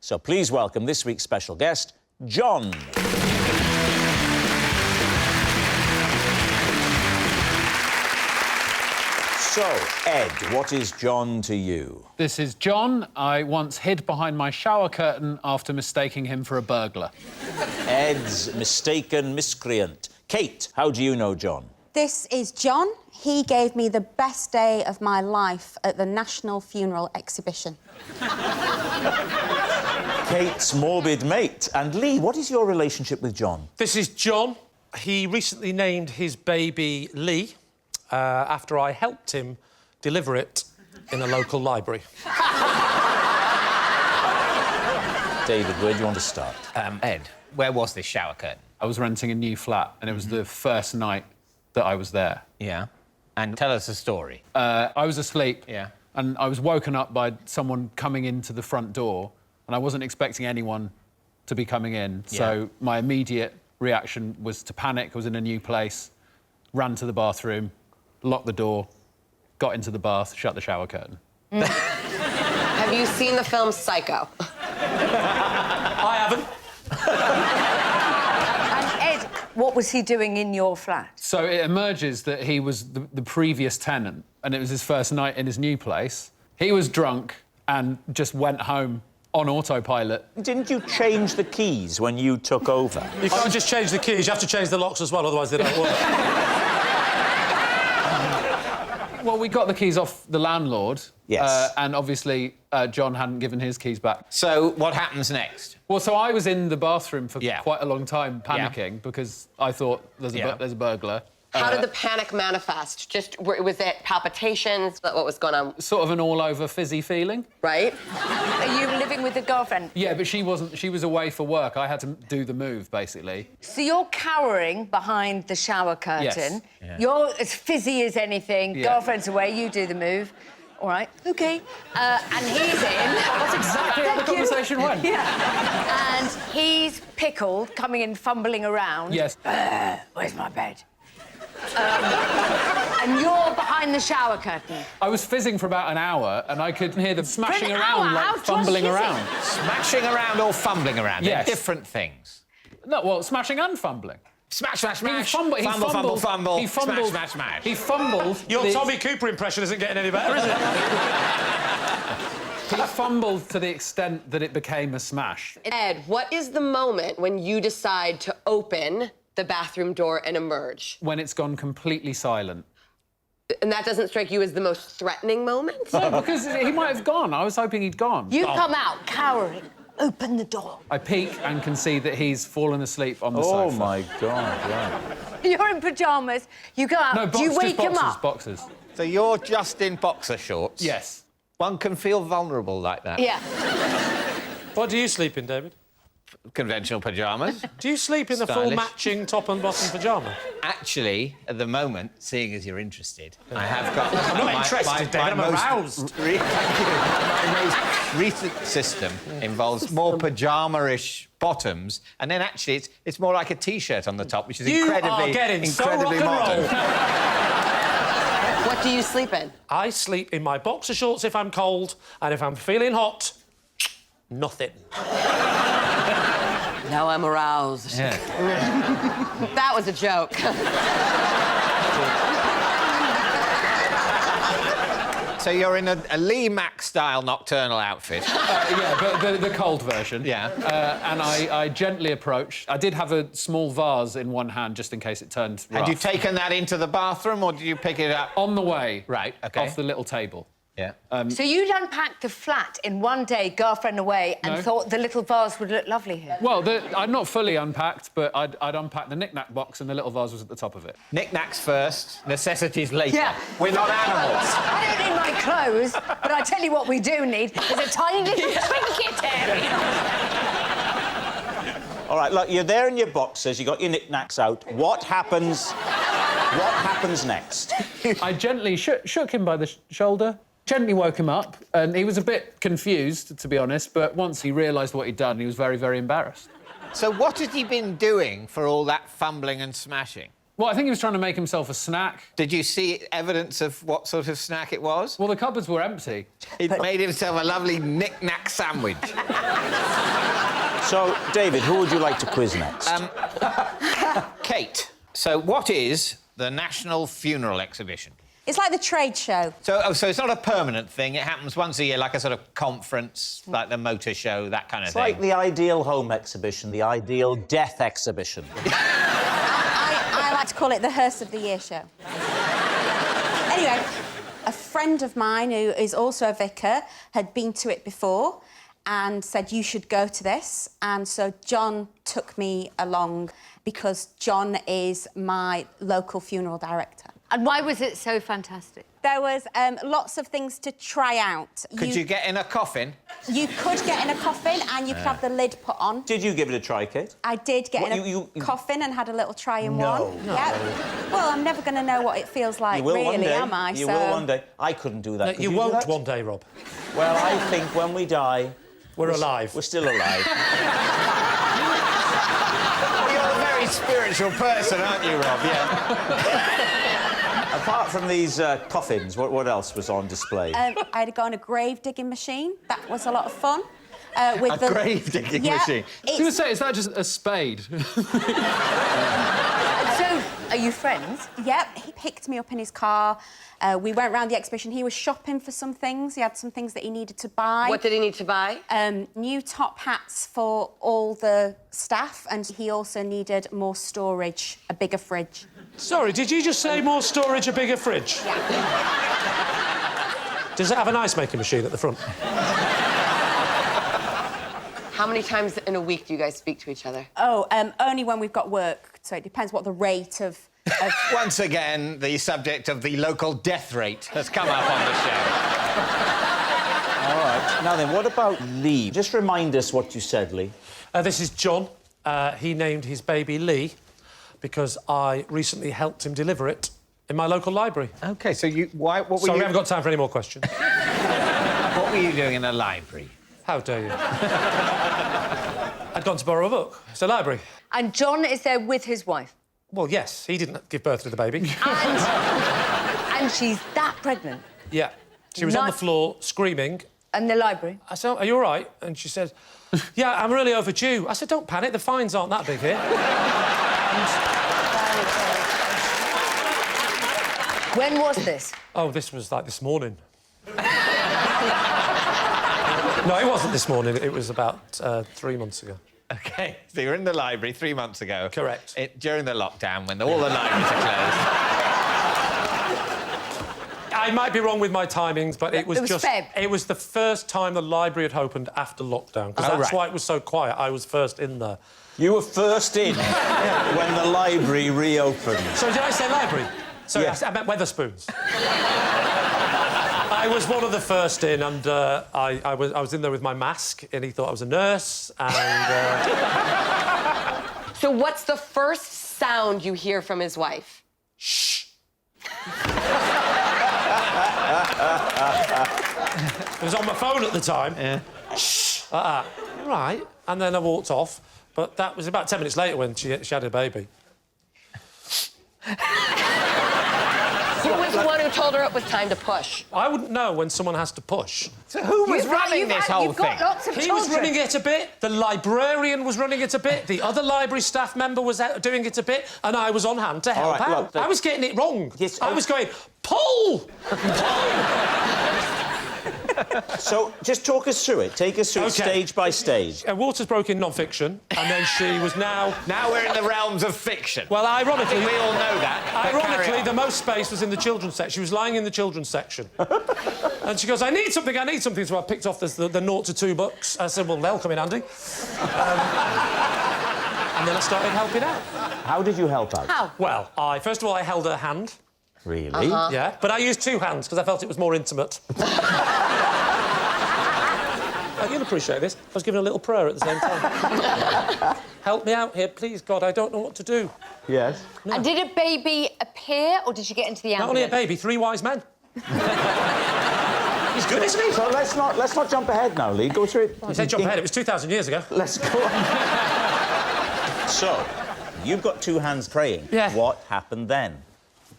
So please welcome this week's special guest, John. So, Ed, what is John to you? This is John. I once hid behind my shower curtain after mistaking him for a burglar. Ed's mistaken miscreant. Kate, how do you know John? This is John. He gave me the best day of my life at the National Funeral Exhibition. Kate's morbid mate. And Lee, what is your relationship with John? This is John. He recently named his baby Lee after I helped him deliver it in a local library. David, where do you want to start? Ed, where was this shower curtain? I was renting a new flat, and it was the first night that I was there. Yeah. And tell us a story. I was asleep. Yeah. And I was woken up by someone coming into the front door, and I wasn't expecting anyone to be coming in. Yeah. So my immediate reaction was to panic. I was in a new place, ran to the bathroom, locked the door, got into the bath, shut the shower curtain. Have you seen the film Psycho? I haven't. And Ed, what was he doing in your flat? So it emerges that he was the previous tenant, and it was his first night in his new place. He was drunk and just went home on autopilot. Didn't you change the keys when you took over? You can't just change the keys, you have to change the locks as well, otherwise they don't work. Well, we got the keys off the landlord. Yes. And obviously, John hadn't given his keys back. So what happens next? Well, so I was in the bathroom for Yeah. quite a long time, panicking, because I thought there's a burglar. How did the panic manifest? Was it palpitations? What was going on? Sort of an all-over fizzy feeling. Right? Are you living with a girlfriend? Yeah, but she wasn't. She was away for work. I had to do the move, basically. So you're cowering behind the shower curtain. Yes. Yeah. You're as fizzy as anything. Yeah. Girlfriend's away, you do the move. All right, OK. And he's in. That's exactly how the Thank you. conversation went. Yeah. And he's pickled, coming in, fumbling around. Yes. Where's my bed? And you're behind the shower curtain. I was fizzing for about an hour, and I could hear them smashing an around, hour? like How's fumbling fizzing? around. Smashing around or fumbling around? Yes. They're different things. No, well, smashing and fumbling. Smash, smash, He smash. fumbled. He Fumble, fumbled. fumble, He fumble. fumbled. Smash, smash, smash. He fumbled. Your the- Tommy Cooper impression isn't getting any better, is it? He fumbled to the extent that it became a smash. Ed, what is the moment when you decide to open the bathroom door and emerge? When it's gone completely silent. And that doesn't strike you as the most threatening moment? No, because he might have gone. I was hoping he'd gone. You come out, cowering. Open the door. I peek and can see that he's fallen asleep on the Oh, sofa. my God, right. You're in pyjamas. You go out. No, Do you just wake him boxers, up? boxers. So you're just in boxer shorts? Yes. One can feel vulnerable like that. Yeah. What do you sleep in, David? Conventional pyjamas. Do you sleep in the full Stylish. matching top and bottom pyjama? Actually, at the moment, seeing as you're interested, I have got... I'm not interested, David, I'm aroused. My most recent system involves more pyjama-ish bottoms, and then actually it's more like a T-shirt on the top, which is You incredibly, are getting so incredibly rock and modern. roll. What do you sleep in? I sleep in my boxer shorts if I'm cold, and if I'm feeling hot, nothing. Now I'm aroused. Yeah. That was a joke. So you're in a Lee Mack-style nocturnal outfit. Yeah, but the cold version. Yeah. And I gently approached. I did have a small vase in one hand just in case it turned rough. Had you taken that into the bathroom, or did you pick it up? On the way. Right, OK. Off the little table. Yeah. So you'd unpacked the flat in one day, girlfriend away, and No. thought the little vase would look lovely here. Well, I'd not fully unpacked, but I'd unpacked the knick-knack box and the little vase was at the top of it. Knick-knacks first, necessities later. Yeah. We're not animals. I don't need my clothes, but I tell you what we do need. There's a tiny little trinket area. All right, look, you're there in your boxers, you got your knickknacks out. What happens... What happens next? I gently shook him by the shoulder, gently woke him up, and he was a bit confused, to be honest, but once he realised what he'd done, he was very, very embarrassed. So what had he been doing for all that fumbling and smashing? Well, I think he was trying to make himself a snack. Did you see evidence of what sort of snack it was? Well, the cupboards were empty. He'd made himself a lovely knick-knack sandwich. So, David, who would you like to quiz next? Kate, so what is the National Funeral Exhibition? It's like the trade show. So it's not a permanent thing. It happens once a year, like a sort of conference, like the motor show, that kind of It's thing. like the ideal home exhibition, the ideal death exhibition. I like to call it the hearse of the year show. Anyway, a friend of mine who is also a vicar had been to it before and said, you should go to this. And so John took me along because John is my local funeral director. And why was it so fantastic? There was lots of things to try out. Could you get in a coffin? You could get in a coffin and you could have the lid put on. Did you give it a try, Kate? I did get in a coffin and had a little try in one. Yep. Well, I'm never going to know what it feels like, You will really, one day. am I? You will one day. I couldn't do that. Could You do won't that? one day, Rob. Well, I think when we die... We're alive. We're still alive. Well, you're a very spiritual person, aren't you, Rob? Yeah. Apart from these coffins, what else was on display? I had to go on a grave digging machine. That was a lot of fun. With A grave digging machine. I was going to say, is that just a spade? So, are you friends? Yep, he picked me up in his car. We went round the exhibition. He was shopping for some things. He had some things that he needed to buy. What did he need to buy? New top hats for all the staff, and he also needed more storage, a bigger fridge. Sorry, did you just say more storage, a bigger fridge? Yeah. Does it have an ice-making machine at the front? How many times in a week do you guys speak to each other? Oh, only when we've got work, so it depends what the rate of... Once again, the subject of the local death rate has come up on the show. All right. Now then, what about Lee? Just remind us what you said, Lee. This is John. He named his baby Lee because I recently helped him deliver it in my local library. OK, so what were Sorry, we you... haven't got time for any more questions. What were you doing in a library? How dare you? I'd gone to borrow a book. It's a library. And John is there with his wife. Well, yes, he didn't give birth to the baby. And she's that pregnant. Yeah. She was on the floor screaming. In the library. I said, are you all right? And she said, yeah, I'm really overdue. I said, don't panic, the fines aren't that big here. When was this? Oh, this was, like, this morning. No, it wasn't this morning. It was about 3 months ago. OK, so you were in the library 3 months ago. Correct. During the lockdown, when all the libraries are closed. I might be wrong with my timings, but it was just... Feb. It was the first time the library had opened after lockdown, because that's why it was so quiet. I was first in there. You were first in when the library reopened. So did I say library? Sorry, Yes. I meant Weatherspoons. I was one of the first in, and I was in there with my mask, and he thought I was a nurse, and... So what's the first sound you hear from his wife? Shh. It was on my phone at the time. Yeah. Shh. Right. And then I walked off, but that was about 10 minutes later when she had a baby. Who was the one who told her it was time to push? I wouldn't know when someone has to push. So who was running this whole You've got thing? lots of He children. was running it a bit, the librarian was running it a bit, the other library staff member was out doing it a bit, and I was on hand to help right, out. look, I was getting it wrong. Yes, I was going, pull! So, just talk us through it. Take us through it OK. stage by stage. Waters broke in non-fiction, and then she was now... Now we're in the realms of fiction. Well, ironically... I think we all know that. but carry Ironically, on. the most space was in the children's section. She was lying in the children's section. And she goes, I need something. So I picked off the 0 to 2 books. I said, well, they'll come in handy. And then I started helping out. How did you help out? How? Well, first of all, I held her hand. Really? Yeah, but I used 2 hands because I felt it was more intimate. You'll appreciate this. I was giving a little prayer at the same time. Help me out here, please, God. I don't know what to do. Yes. No. And did a baby appear, or did she get into the ambulance? Not only a baby, 3 wise men. He's good, isn't he? So let's not jump ahead now, Lee. Go through it. You said jump ahead. It was 2,000 years ago. Let's go on. So, you've got 2 hands praying. Yeah. What happened then?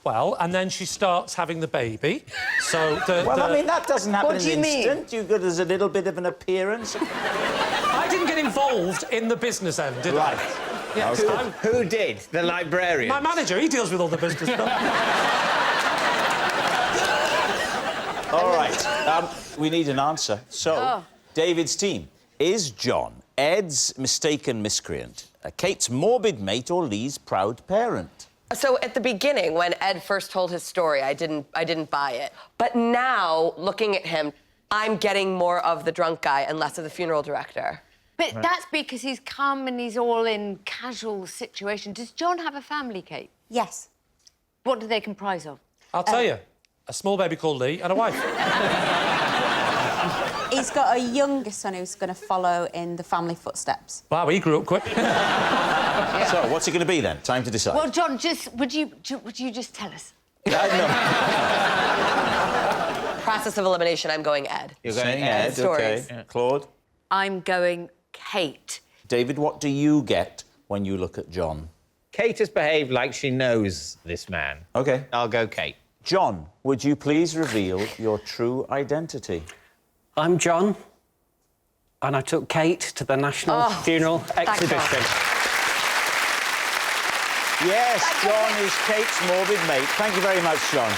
Well, and then she starts having the baby. So I mean, that doesn't happen What in do you an mean? instant. There's a little bit of an appearance. I didn't get involved involved in the business end, didn't I? Right. Yeah, Okay. Who did? The librarian? My manager, he deals with all the business stuff. All right. We need an answer. So, David's team. Is John Ed's mistaken miscreant, Kate's morbid mate, or Lee's proud parent? So at the beginning, when Ed first told his story, I didn't buy it. But now, looking at him, I'm getting more of the drunk guy and less of the funeral director. But that's because he's come and he's all in casual situation. Does John have a family, Kate? Yes. What do they comprise of? I'll tell you, a small baby called Lee and a wife. He's got a younger son who's going to follow in the family footsteps. Wow, he grew up quick. So, what's it going to be then? Time to decide. Well, John, would you just tell us? No. Process of elimination, I'm going Ed. You're going Saying Ed. Ed, Stories. OK. Claude? I'm going Kate. David, what do you get when you look at John? Kate has behaved like she knows this man. OK. I'll go Kate. John, would you please reveal your true identity? I'm John, and I took Kate to the National Funeral Exhibition. Yes, John is Kate's morbid mate. Thank you very much, John.